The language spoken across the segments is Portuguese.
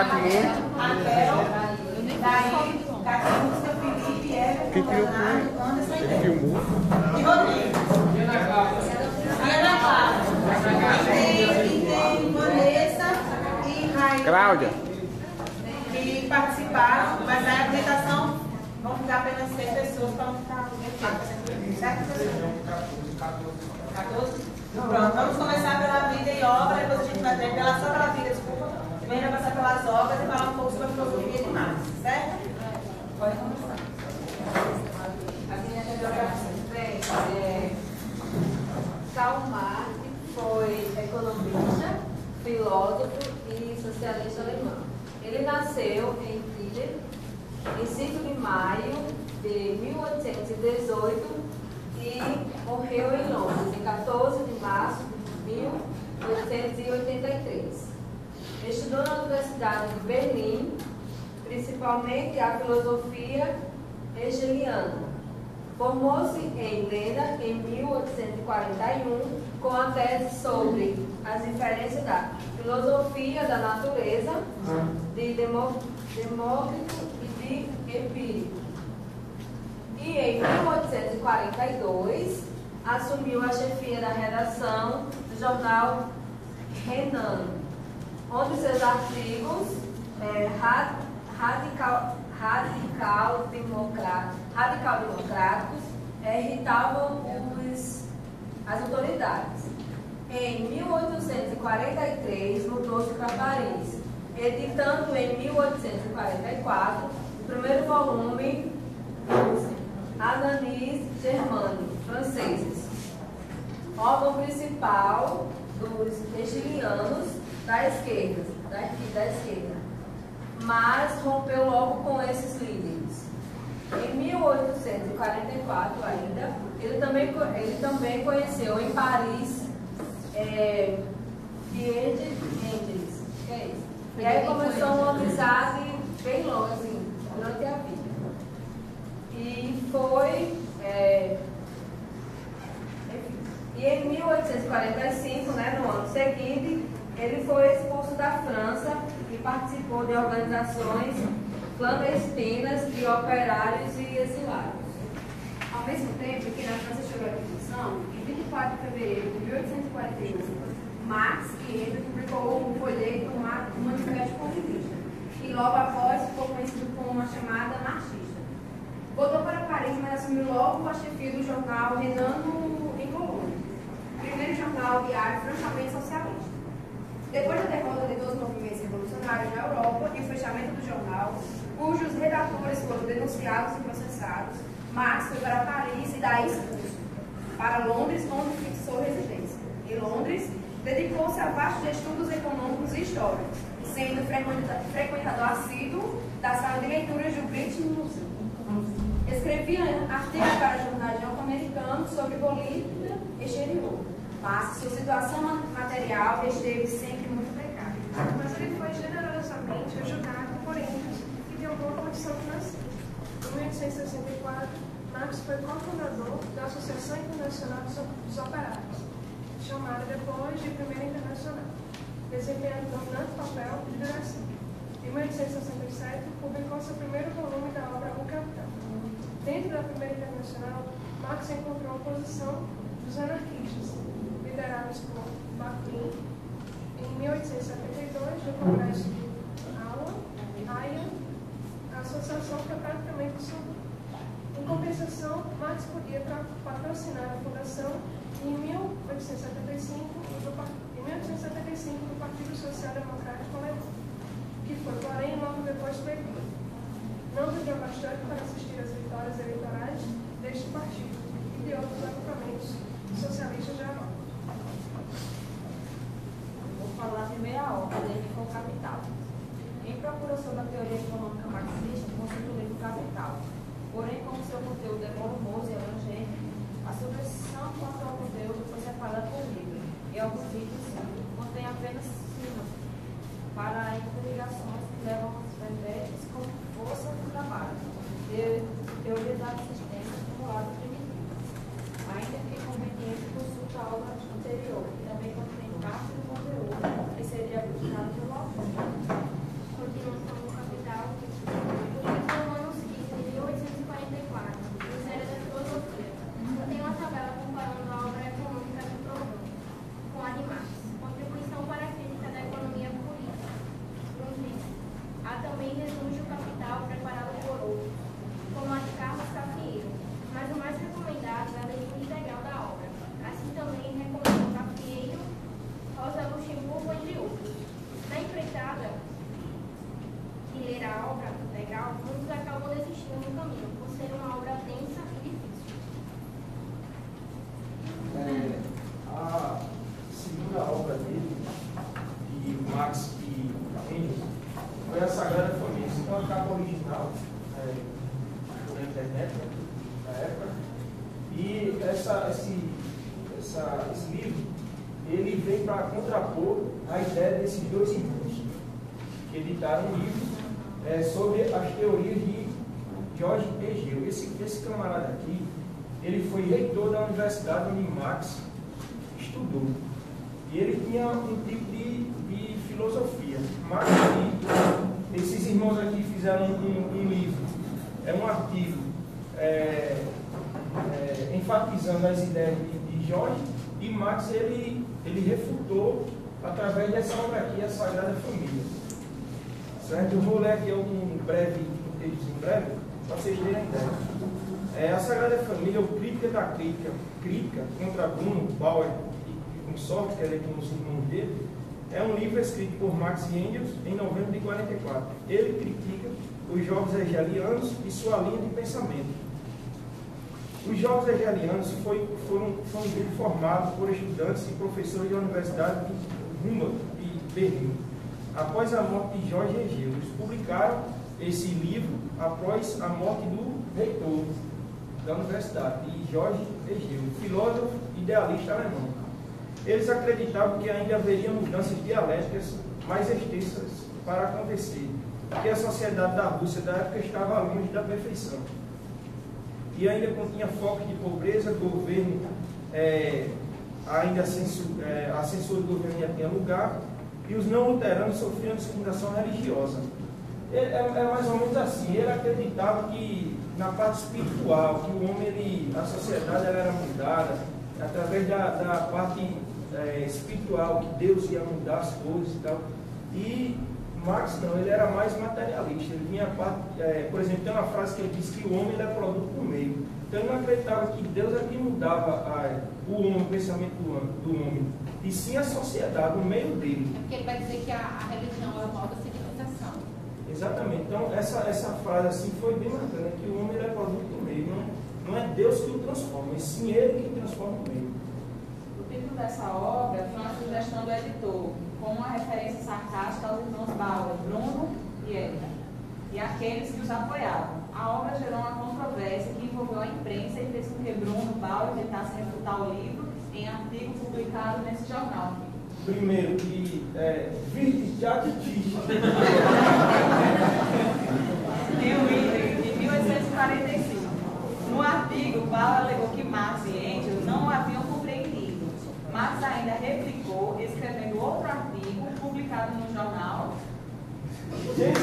bate muito. Raquel, daí, Catiúcia, Felipe, Everton, Leonardo, Anderson e Filmou. E Rodrigo. E Ana Clara. Tem Vanessa e Raíssa. Cláudia. Que participaram, mas na apresentação vão ficar apenas 6 pessoas para não ficar certo, pessoal? 14? Pronto, vamos começar pela vida e obra, depois a gente vai ter só pela vida, desculpa. Primeiro vai passar pelas obras e falar um pouco sobre a filosofia de Marx, certo? Pode começar. A minha biografia. Bem, Karl Marx foi economista, filósofo e socialista alemão. Ele nasceu em Trier, em 5 de maio de 1818 e morreu em Londres, em 14 de março de 1883. Estudou na Universidade de Berlim, principalmente a filosofia hegeliana. Formou-se em Lena em 1841 com a tese sobre as diferenças da filosofia da natureza, de Demócrito e de Empírico. E em 1842 assumiu a chefia da redação do jornal Renan, onde seus artigos radical-democráticos irritavam as autoridades. Em 1843 mudou-se para Paris, editando em 1844 o primeiro volume dos Analyses Germânicas franceses, órgão principal dos hegelianos da esquerda, mas rompeu logo com esses líderes. Em 1844 ainda, ele também conheceu em Paris Friedrich Engels. Que é isso? E aí começou uma amizade bem longa, assim, durante a vida. E foi... E em 1845, né, no ano seguinte, ele foi expulso da França e participou de organizações clandestinas de operários e exilados. Ao mesmo tempo que na França chegou a Revolução, em 24 de fevereiro de 1841, Marx e Engels publicou um folheto, um manifesto comunista, e logo após ficou conhecido como uma chamada marxista. Voltou para Paris, mas assumiu logo a chefia do jornal Renan em Colônia, primeiro jornal diário francamente socialista. Depois da derrota de 2 movimentos revolucionários na Europa e o fechamento do jornal, cujos redatores foram denunciados e processados, Marx foi para Paris e daí expulso para Londres, onde fixou residência. Em Londres, dedicou-se a vastos estudos econômicos e históricos, sendo frequentador assíduo da sala de leituras do British Museum. Escrevia artigos para jornais norte-americanos sobre política exterior, mas sua situação material esteve sempre muito precária. Mas ele foi generosamente ajudado por Engels, que deu boa condição financeira. Em 1864, Marx foi cofundador da Associação Internacional dos Operários, chamada depois de Primeira Internacional, desempenhando um dominante papel de direção. Em 1867, publicou seu primeiro volume da obra O Capital. Dentro da Primeira Internacional, Marx encontrou a oposição dos anarquistas, liderados por Bakunin. Em 1872, no Congresso de Haia, a associação foi praticamente dissolvida. Em compensação, Marx podia patrocinar a fundação e em 1875 do Partido Social Democrático Alemão, que foi, porém, logo depois perdido. Não viveu bastante para assistir às vitórias eleitorais deste partido e de outros agrupamentos socialistas da Europa. Vou falar a primeira obra dele, que foi o Capital. Em procura sobre a teoria econômica marxista, consulta o livro Capital. Porém, como seu conteúdo é volumoso e abrangente, a supressão quanto ao conteúdo foi separada por livro, e alguns livros contêm apenas sínodos para interligações que levam aos verbetes como força do trabalho, teoria da assistência acumulada primitiva. Ainda que conveniente, consulta a obra anterior, que também contém parte do conteúdo que seria buscado pelo autor. internet, né, na época. E esse livro, ele vem para contrapor a ideia desses dois irmãos, que editaram um livro sobre as teorias de George Hegel. Esse camarada aqui, ele foi reitor da universidade onde Marx estudou. E ele tinha um tipo de filosofia. Marx e esses irmãos aqui fizeram um livro, um artigo enfatizando as ideias de George, e Marx ele refutou através dessa obra aqui, a Sagrada Família. Certo? Eu vou ler aqui um texto breve, para vocês terem ideia. A Sagrada Família, o Crítica da Crítica contra Bruno Bauer e consorte, que é com os irmãos dele, é um livro escrito por Marx e Engels em novembro de 1944. Ele critica os jogos hegelianos e sua linha de pensamento. Os jogos hegelianos foi um grupo formado por estudantes e professores da Universidade de Humboldt e Berlim. Após a morte de George Hegel, eles publicaram esse livro após a morte do reitor da universidade, de George Hegel, filósofo e idealista alemão. Eles acreditavam que ainda haveria mudanças dialéticas mais extensas para acontecer, que a sociedade da Rússia da época estava longe da perfeição. E ainda continha focos de pobreza, governo, a censura do governo ainda tinha lugar, e os não luteranos sofriam discriminação religiosa. É mais ou menos assim, ele acreditava que na parte espiritual, que o homem, a sociedade ela era mudada, através da parte espiritual, que Deus ia mudar as coisas e tal. E Marx não, ele era mais materialista. Ele vinha por exemplo, tem uma frase que ele diz que o homem ele é produto do meio. Então ele não acreditava que Deus é que mudava o homem, o pensamento do homem, e sim a sociedade, o meio dele. É porque ele vai dizer que a religião é a nova civilização. Exatamente. Então essa frase assim foi bem marcante, que o homem ele é produto do meio. Não é Deus que o transforma, mas sim ele que transforma o meio. O título dessa obra foi uma sugestão do editor, com uma referência sarcástica aos irmãos Bauer, Bruno e Edna, e aqueles que os apoiavam. A obra gerou uma controvérsia que envolveu a imprensa e fez com que Bruno Bauer tentasse refutar o livro em artigo publicado nesse jornal. Primeiro, que Em um item de 1845. No artigo, Bauer alegou que Marx e Engels não o haviam compreendido. Marx ainda replicou, escrevendo outro artigo publicado no jornal. Em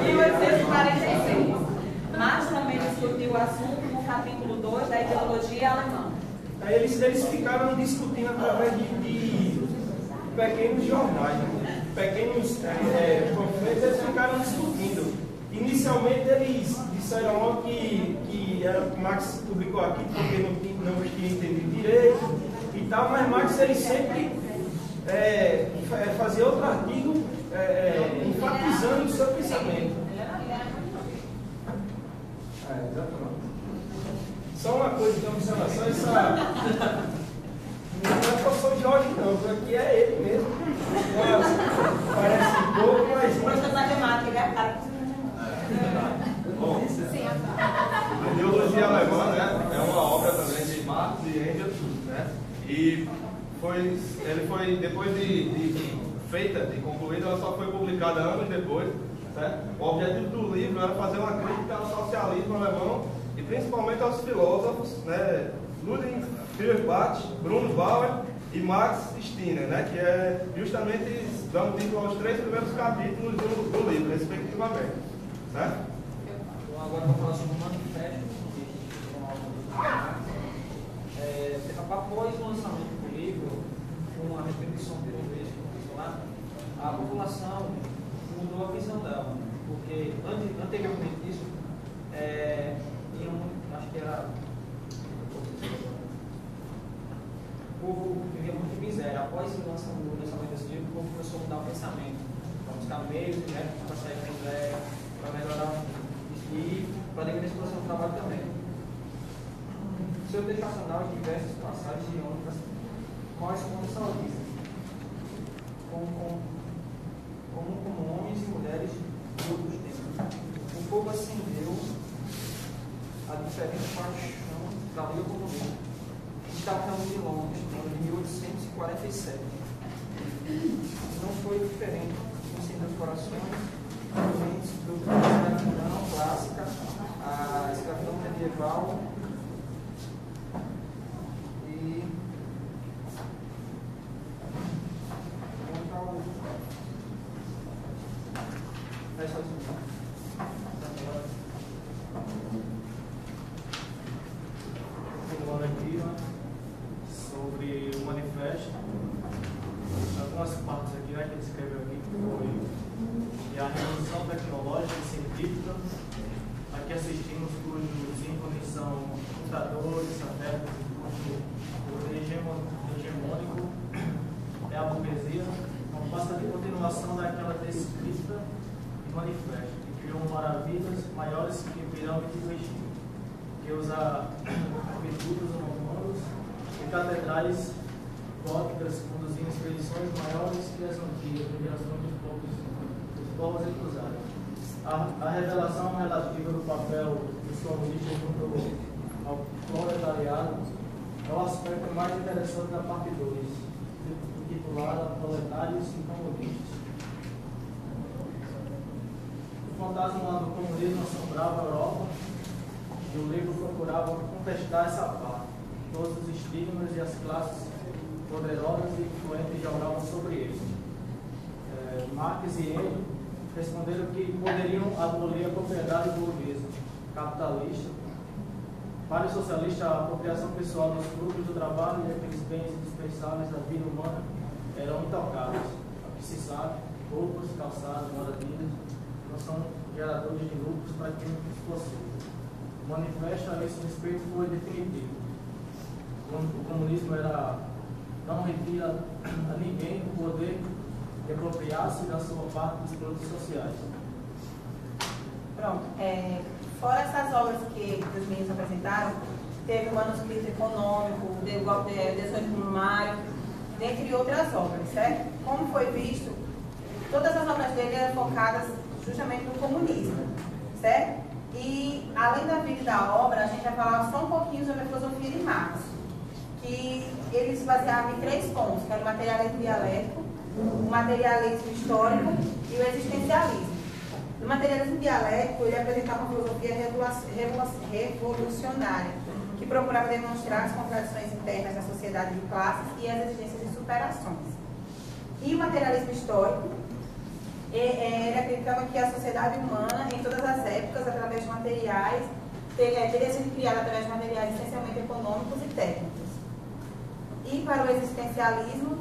1846. Marx também discutiu o assunto no capítulo 2 da ideologia alemã. Aí eles ficaram discutindo através de pequenos jornais, pequenos panfletos, eles ficaram discutindo. Inicialmente eles disseram logo que Marx publicou aqui porque não tinha entendido direito e tal, mas Marx ele sempre fazia outro artigo enfatizando o seu pensamento. Exatamente. Só uma coisa de observação, não é o professor Jorge não, isso aqui é ele mesmo. Parece um pouco, mas... Professor de matemática, cara. Bom, a ideologia alemã, né, é uma obra também de Marx e Engels, né, e ele foi depois de concluída, ela só foi publicada anos depois, certo? O objetivo do livro era fazer uma crítica ao socialismo alemão e principalmente aos filósofos, né, Ludwig Feuerbach, Bruno Bauer e Max Stirner, né, que é justamente dando título aos 3 primeiros capítulos do livro, respectivamente, certo? Então agora vou falar sobre o manifesto, após o lançamento do livro, com a repetição por um mês, a população mudou a visão dela, porque anteriormente disso, acho que era o povo vivia muito de miséria. Após o lançamento desse livro, o povo começou a mudar o pensamento, para buscar meios, né, para sair da miséria, para melhorar e para diminuir a situação do trabalho também. Seu texto nacional de diversas passagens e ônibus correspondem saudistas, como homens e mulheres de outros tempos. serena paixão da Liga Comunista, que estava em Londres, no ano de 1847. Não foi diferente do ensino dos corações, do escravidão clássica, a escravidão medieval e falando aqui sobre o manifesto, algumas partes aqui que ele escreveu aqui, que foi a revolução tecnológica e científica. Aqui assistimos cujos ícones são computadores, satélites, o hegemônico é a burguesia. Então, passa de continuação daquela descrita e manifesto, que criou maravilhas maiores que pirâmides do Egito, que usa aquedutos humanos e catedrais góticas conduzindo expedições maiores que as antigas migrações dos povos cruzados. A revelação relativa do papel dos comunistas junto ao proletariado é o aspecto mais interessante da parte 2, intitulada Proletários e Comunistas. O fantasma do comunismo assombrava a Europa e o livro procurava contestar essa parte. Todos os estigmas e as classes poderosas e influentes jogavam sobre ele. Marx e ele responderam que poderiam abolir a propriedade burguesa, capitalista. Para o socialista, a apropriação pessoal dos frutos do trabalho e aqueles bens indispensáveis da vida humana eram intocáveis. A que se sabe, roupas, calçados, moradias, não são geradores de lucros para quem os possui. O manifesto a esse respeito foi definitivo. O comunismo não retira a ninguém o poder de apropriar-se da sua parte dos produtos sociais. Pronto. Fora essas obras que os meninos apresentaram, teve o manuscrito econômico, o 18 Brumário, dentre outras obras, certo? Como foi visto, todas as obras dele eram focadas justamente no comunismo, certo? E, além da vida e da obra, a gente vai falar só um pouquinho sobre a filosofia de Marx, que ele se baseava em 3 pontos, que era o materialismo dialético, o materialismo histórico e o existencialismo. No materialismo dialético, ele apresentava uma filosofia revolucionária, que procurava demonstrar as contradições internas da sociedade de classes e as exigências de superações. E o materialismo histórico, ele acreditava que a sociedade humana, em todas as épocas, através de materiais, teria sido criada através de materiais essencialmente econômicos e técnicos. E para o existencialismo,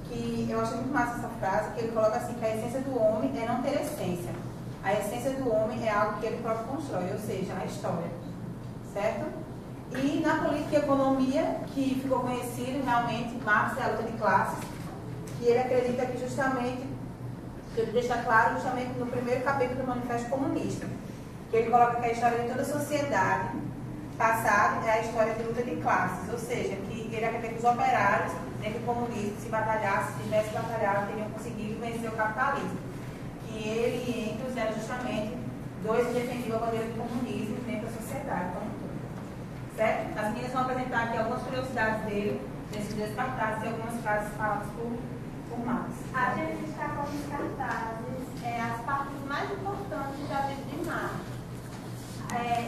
que eu acho muito massa essa frase, que ele coloca assim, que a essência do homem é não ter essência. A essência do homem é algo que ele próprio constrói, ou seja, a história. Certo? E na política e economia, que ficou conhecido realmente, Marx é a luta de classes, que ele acredita que justamente, que ele deixa claro justamente no primeiro capítulo do Manifesto Comunista, que ele coloca que a história de toda a sociedade passada é a história de luta de classes, ou seja, que ele acredita que os operários, dentro do comunismo, se batalhassem, se tivessem batalhado, teriam conseguido vencer o capitalismo. Que ele e Engels eram justamente dois que defendiam a bandeira do comunismo dentro da sociedade como um todo. Certo? As meninas vão apresentar aqui algumas curiosidades dele, nesses 2 cartazes e algumas frases faladas por Marx. A gente está com os cartazes, as partes mais importantes da vida de Marx.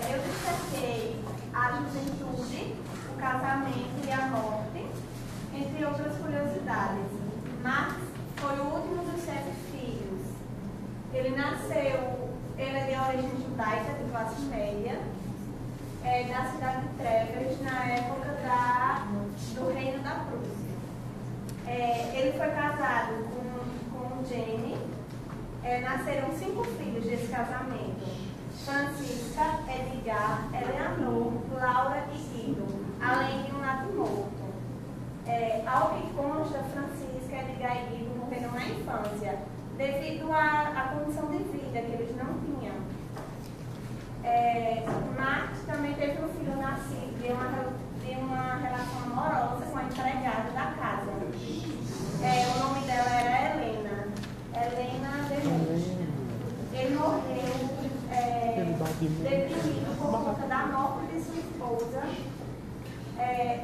Eu destaquei a juventude, o casamento e a morte, entre outras curiosidades. Marx foi o último dos 7 filhos. Ele é de origem judaica, de classe média, na cidade de Treves, na época do reino da Prússia. Ele foi casado com Jenny. Nasceram 5 filhos desse casamento: Francisca, Edgar, Eleanor, Laura e Guido, além de um neto morto. Ao que consta, Francisca, Edgar e Guido morreram na infância, devido à condição de vida que eles não tinham. Marx também teve um filho nascido de uma relação amorosa com a empregada da casa. O nome dela era Helena de Luz. Ele morreu deprimido por conta da morte de sua esposa,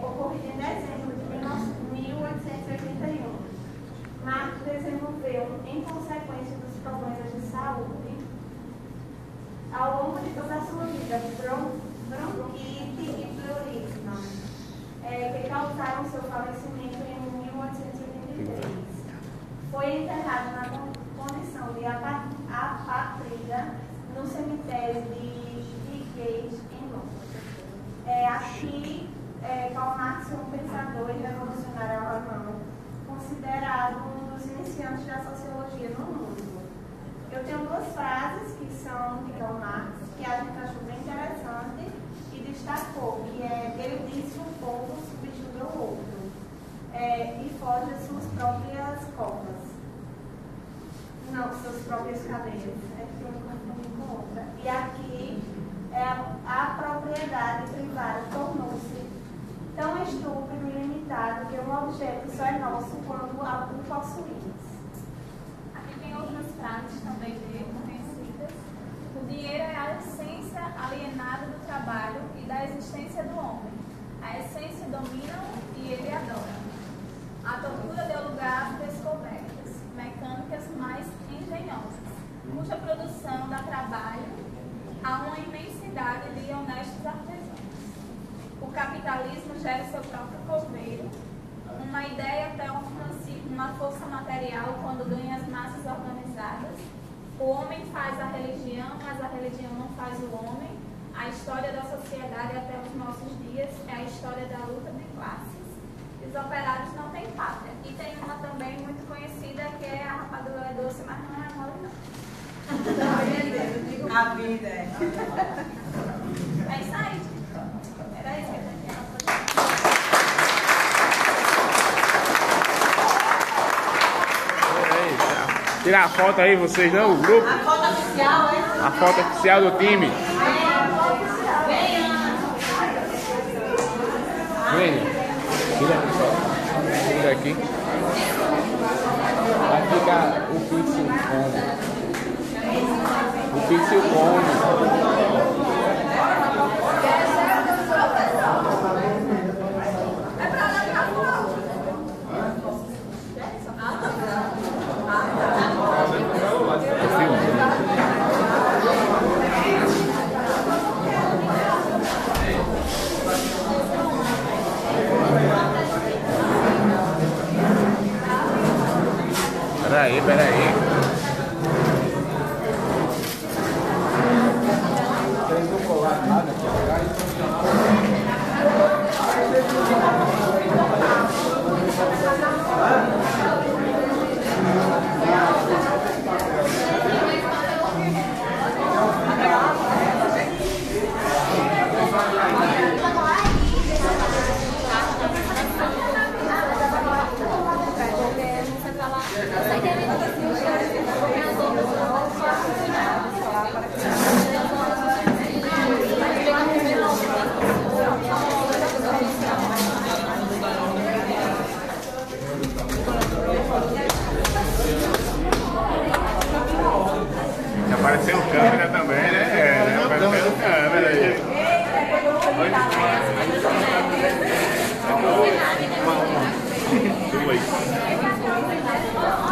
ocorrida em dezembro de 1881. Marcos desenvolveu, em consequência dos problemas de saúde, ao longo de toda a sua vida, bronquite e pleurisma, que causaram seu falecimento em 1883. Foi enterrado na condição de apátrida no cemitério de Highgate, em Londres. Aqui, Karl Marx foi um pensador e revolucionário alemão, considerado um dos iniciantes da sociologia no mundo. Eu tenho duas frases que são de Karl Marx, que a gente achou bem interessante e destacou, que é: ele disse que o povo subjuga o outro e foge às suas próprias covas. Não, suas próprias cadeias. É que eu me confundi com outra. E aqui, a propriedade privada tornou-se tão estúpido e limitado que um objeto só é nosso quando o possuímos. Aqui tem outras frases também dele, conhecidas. O dinheiro é a essência alienada do trabalho e da existência do homem. A essência domina-o e ele adora. A tortura deu lugar às descobertas mecânicas mais engenhosas, cuja produção dá trabalho a uma imensidade de honestos artesãos. O capitalismo gera seu próprio coveiro, uma ideia até uma força material quando ganha as massas organizadas. O homem faz a religião, mas a religião não faz o homem. A história da sociedade até os nossos dias é a história da luta de classes. Os operários não têm pátria. E tem uma também muito conhecida que é a rapadura é doce, mas não é mole não. A vida é. É isso aí. Era isso que eu tinha. Tirar a foto aí, vocês não, o grupo. A foto oficial, é? A foto oficial do time. Venha. Tira aqui. Vai ficar o pixel come. O pixel come. Peraí. Vocês não colaram nada aqui atrás? Apareceu câmera também, né? Apareceu câmera aí.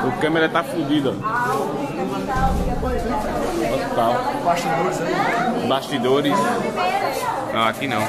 O câmera tá fudido. Total. Bastidores. Não, aqui não.